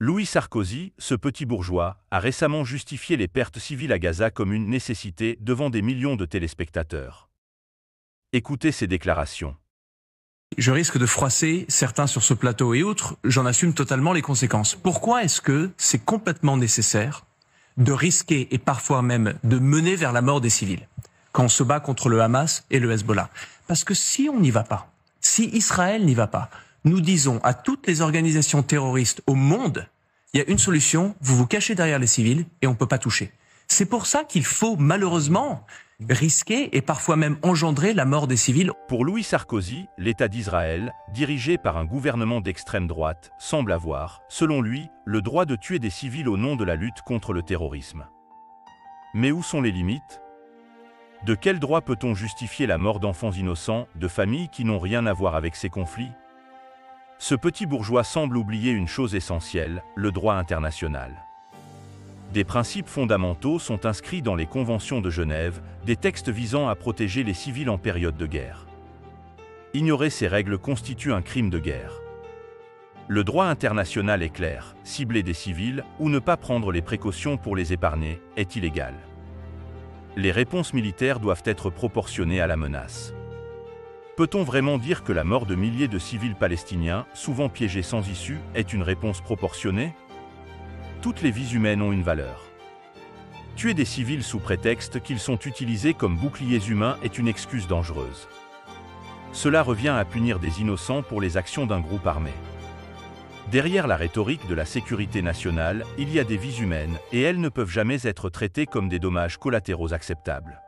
Louis Sarkozy, ce petit bourgeois, a récemment justifié les pertes civiles à Gaza comme une nécessité devant des millions de téléspectateurs. Écoutez ses déclarations. Je risque de froisser certains sur ce plateau et outre, j'en assume totalement les conséquences. Pourquoi est-ce que c'est complètement nécessaire de risquer et parfois même de mener vers la mort des civils quand on se bat contre le Hamas et le Hezbollah? Parce que si on n'y va pas, si Israël n'y va pas, nous disons à toutes les organisations terroristes au monde, il y a une solution, vous vous cachez derrière les civils et on ne peut pas toucher. C'est pour ça qu'il faut malheureusement risquer et parfois même engendrer la mort des civils. Pour Louis Sarkozy, l'État d'Israël, dirigé par un gouvernement d'extrême droite, semble avoir, selon lui, le droit de tuer des civils au nom de la lutte contre le terrorisme. Mais où sont les limites? De quel droit peut-on justifier la mort d'enfants innocents, de familles qui n'ont rien à voir avec ces conflits? Ce petit bourgeois semble oublier une chose essentielle, le droit international. Des principes fondamentaux sont inscrits dans les conventions de Genève, des textes visant à protéger les civils en période de guerre. Ignorer ces règles constitue un crime de guerre. Le droit international est clair, cibler des civils ou ne pas prendre les précautions pour les épargner est illégal. Les réponses militaires doivent être proportionnées à la menace. Peut-on vraiment dire que la mort de milliers de civils palestiniens, souvent piégés sans issue, est une réponse proportionnée? Toutes les vies humaines ont une valeur. Tuer des civils sous prétexte qu'ils sont utilisés comme boucliers humains est une excuse dangereuse. Cela revient à punir des innocents pour les actions d'un groupe armé. Derrière la rhétorique de la sécurité nationale, il y a des vies humaines et elles ne peuvent jamais être traitées comme des dommages collatéraux acceptables.